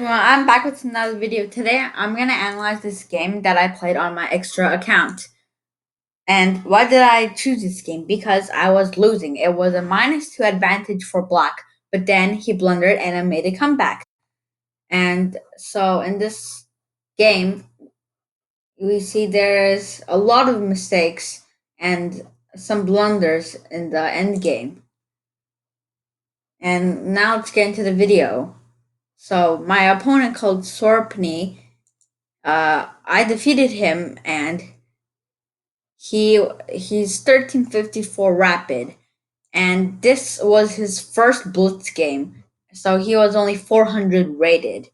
everyone, I'm back with another video. Today I'm going to analyze this game that I played on my extra account. And why did I choose this game? Because I was losing. It was a -2 advantage for black, but then he blundered and I made a comeback. And so in this game, we see there's a lot of mistakes and some blunders in the end game. And now let's get into the video. So my opponent called Sorpney, I defeated him, and he's 1354 rapid, and this was his first blitz game, so he was only 400 rated,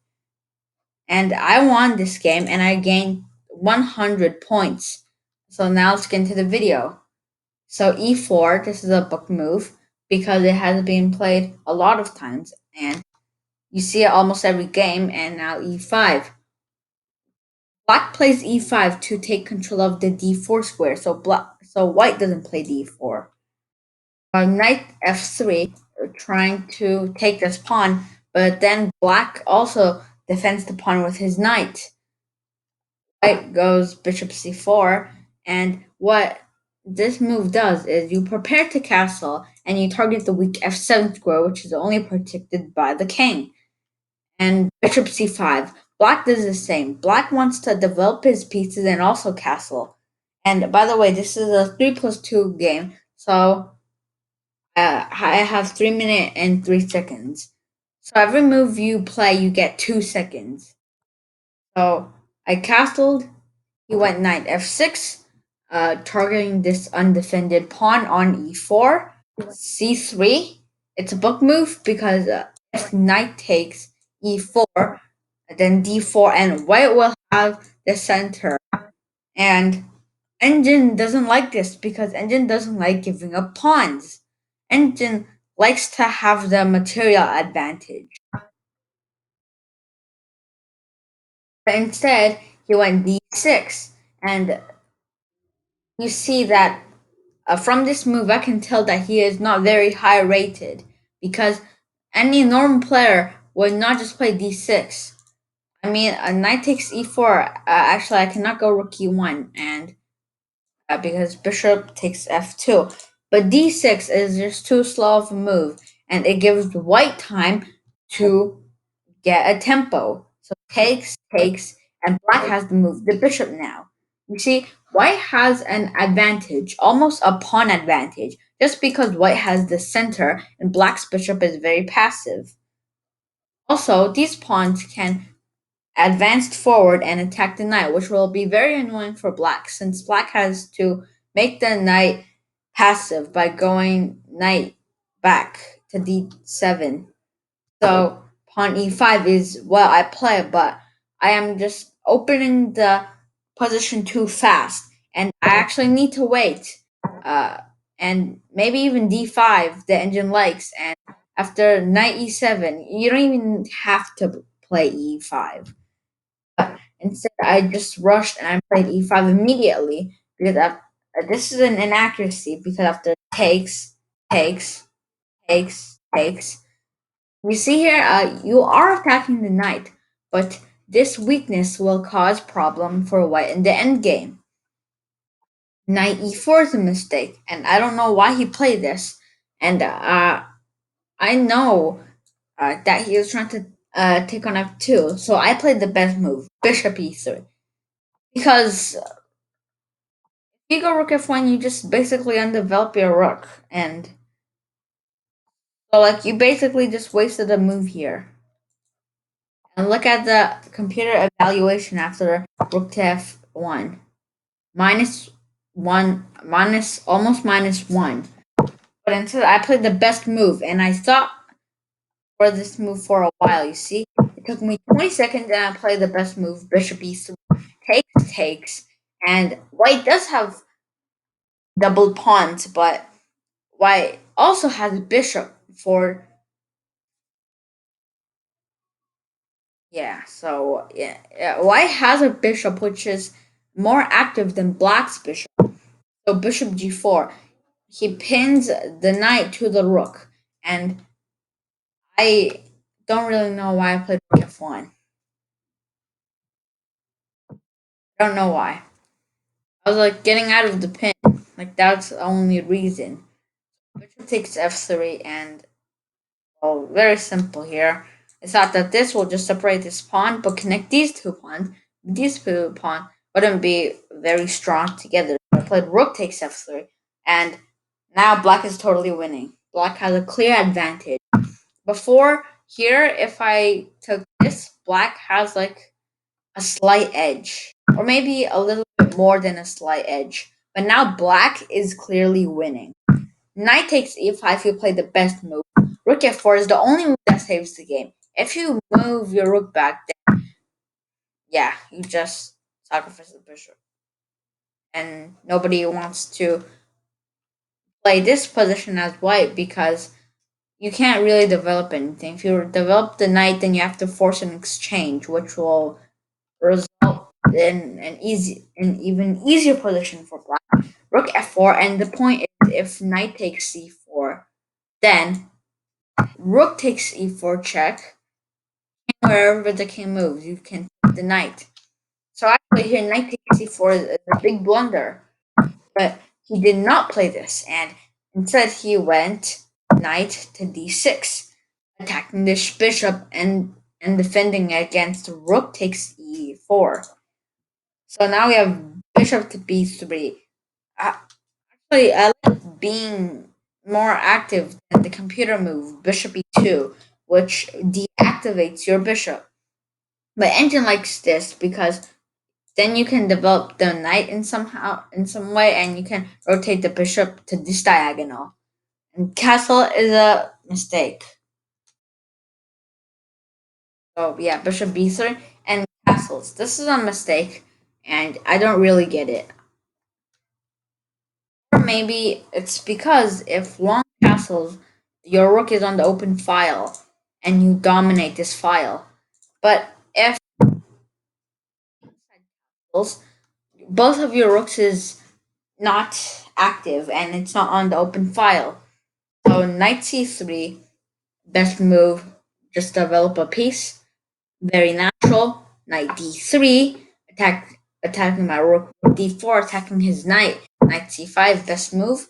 and I won this game, and I gained 100 points. So now let's get into the video. So e4, this is a book move because it has been played a lot of times, and you see it almost every game. And now e5. Black plays e5 to take control of the d4 square, so white doesn't play d4. Knight f3, trying to take this pawn, but then black also defends the pawn with his knight. White goes bishop c4, and what this move does is you prepare to castle and you target the weak f7 square, which is only protected by the king. And bishop c5. Black does the same. Black wants to develop his pieces and also castle. And by the way, this is a 3+2 game, so I have 3 minutes and 3 seconds. So every move you play, you get 2 seconds. So I castled. He went knight f6, targeting this undefended pawn on e4. c3. It's a book move because if knight takes e4, then d4, and white will have the center. And Engine doesn't like this because Engine doesn't like giving up pawns. Engine likes to have the material advantage. But instead, he went d6, and you see that from this move, I can tell that he is not very high rated because any normal player would not just play d6. I mean, a knight takes e4. Actually, I cannot go rook e1, and because bishop takes f2. But d6 is just too slow of a move, and it gives white time to get a tempo. So takes, and black has to move the bishop now. You see, white has an advantage, almost a pawn advantage, just because white has the center and black's bishop is very passive. Also, these pawns can advance forward and attack the knight, which will be very annoying for black, since black has to make the knight passive by going knight back to d7. So pawn e5 is what I play, but I am just opening the position too fast, and I actually need to wait. And maybe even d5 the engine likes, and after knight e7, you don't even have to play e5. But instead, I just rushed and I played e5 immediately because this is an inaccuracy because after takes, takes, you see here, you are attacking the knight, but this weakness will cause problem for white in the endgame. Knight e4 is a mistake, and I don't know why he played this. And I know that he was trying to take on f2, so I played the best move, bishop e3. Because if you go rook f1, you just basically undevelop your rook, and so like you basically just wasted a move here. And look at the computer evaluation after rook to f1. -1, almost -1. But instead, I played the best move, and I thought for this move for a while. You see, it took me 20 seconds, and I played the best move, bishop e3, takes, and white does have double pawns, but white also has bishop for white has a bishop which is more active than black's bishop. So bishop g4, he pins the knight to the rook, and I don't really know why I played rook f1. I don't know why. I was like getting out of the pin. Like that's the only reason. Bishop takes f3 and well, very simple here. I thought that this will just separate this pawn, but connect these two pawns. These two pawns wouldn't be very strong together. I played rook takes f3, and now black is totally winning. Black has a clear advantage. Before here, if I took this, black has like a slight edge, or maybe a little bit more than a slight edge. But now black is clearly winning. Knight takes e5, you play the best move. Rook f4 is the only move that saves the game. If you move your rook back, then yeah, you just sacrifice the bishop. And nobody wants to play this position as white because you can't really develop anything. If you develop the knight, then you have to force an exchange, which will result in an even easier position for black. Rook f4, and the point is, if knight takes c4, then rook takes e4 check. Wherever the king moves, you can take the knight. So actually, here knight takes e4 is a big blunder, but he did not play this, and instead he went knight to d6, attacking this bishop and defending against rook takes e4. So now we have bishop to b3. Actually, I like being more active than the computer move bishop e2, which deactivates your bishop. But engine likes this because then you can develop the knight in some way, and you can rotate the bishop to this diagonal. And castle is a mistake. So yeah, bishop b3 and castles. This is a mistake, and I don't really get it. Or maybe it's because if long castles, your rook is on the open file, and you dominate this file. But if castles, both of your rooks is not active and it's not on the open file. So knight c3, best move, just develop a piece. Very natural. Knight d3, attacking my rook. D4, attacking his knight. Knight c5, best move,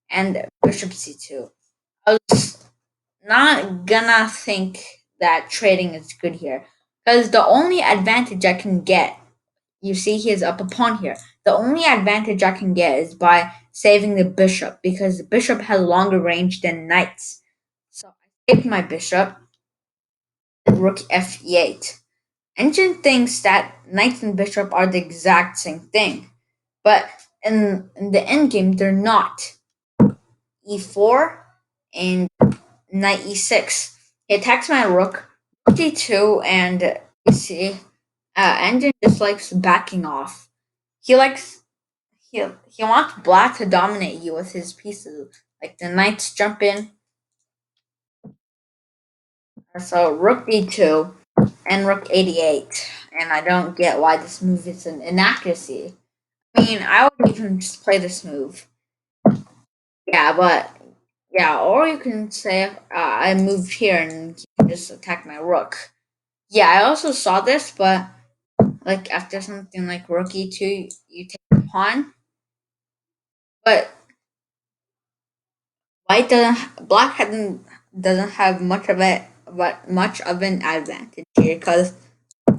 and bishop c2. I was not gonna think that trading is good here because the only advantage I can get, you see he is up a pawn here. The only advantage I can get is by saving the bishop because the bishop has longer range than knights. So I save my bishop and rook f8. Engine thinks that knight and bishop are the exact same thing, but in the endgame they're not. E4 and knight e6. He attacks my rook, d2, and you see, Engine just likes backing off. He likes he wants black to dominate you with his pieces. Like the knights jump in, so rook d2 and rook 88. And I don't get why this move is an inaccuracy. I mean, I would even just play this move. Yeah, but yeah, or you can say I moved here and you can just attack my rook. Yeah, I also saw this, but like after something like rook e2, you take the pawn. But black hadn't doesn't have much of it, but much of an advantage here because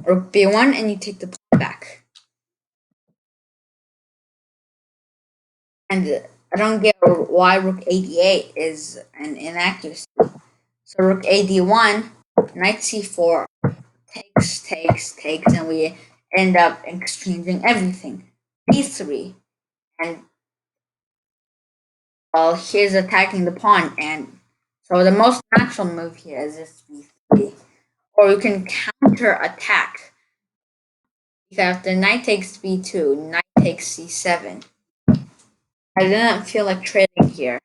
rook b1 and you take the pawn back. And I don't get why rook 88 is an inaccuracy. So rook ad1, knight c4, takes, and we end up exchanging everything. D3, and well, he's attacking the pawn, and so the most natural move here is this b3. Or you can counter attack. Because the knight takes b2, knight takes c7. I didn't feel like trading here.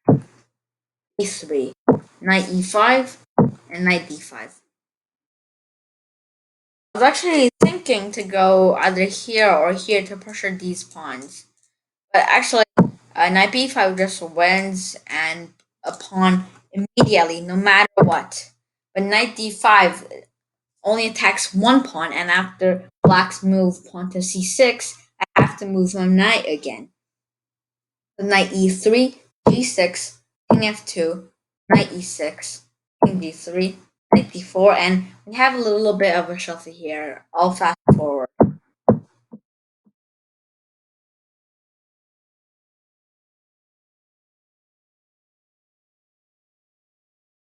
E3, knight e5, and knight d5. I was actually thinking to go either here or here to pressure these pawns. But actually, knight b5 just wins and a pawn immediately, no matter what. But knight d5 only attacks one pawn, and after black's move pawn to c6, have to move my knight again. So knight e3, g6, king f2, knight e6, king d3, knight d4, and we have a little bit of a shuffle here. I'll fast forward.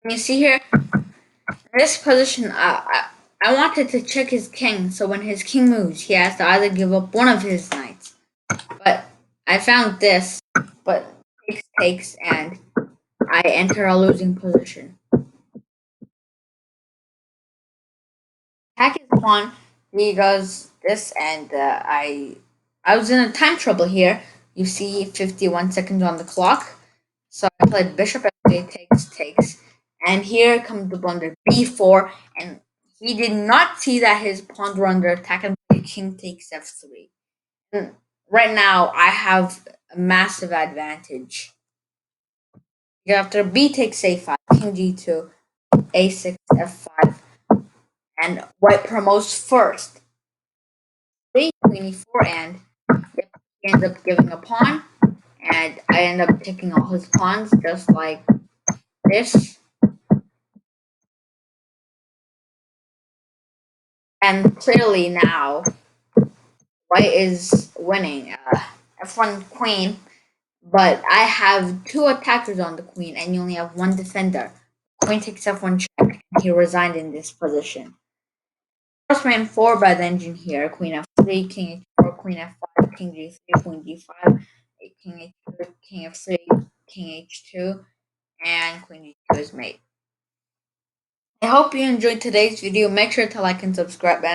And you see here, in this position, I wanted to check his king, so when his king moves, he has to either give up one of his knights. But I found this, but takes, and I enter a losing position. Attack is pawn. He does this, and I was in a time trouble here. You see, 51 seconds on the clock. So I played bishop f3 takes, and here comes the blunder b4, and he did not see that his pawns were under attack and played king takes f3. And right now, I have a massive advantage. After b takes a5, king g2, a6, f5, and white promotes first. Queen e4, and he ends up giving a pawn, and I end up taking all his pawns just like this. And clearly now, white is winning. F1 queen, but I have two attackers on the queen, and you only have one defender. Queen takes f1 check, and he resigned in this position. First ran 4 by the engine here. Queen f3, king h4, queen f5, king g3, queen g5, king h2, king f3, king h2, and queen h2 is mate. I hope you enjoyed today's video. Make sure to like and subscribe, and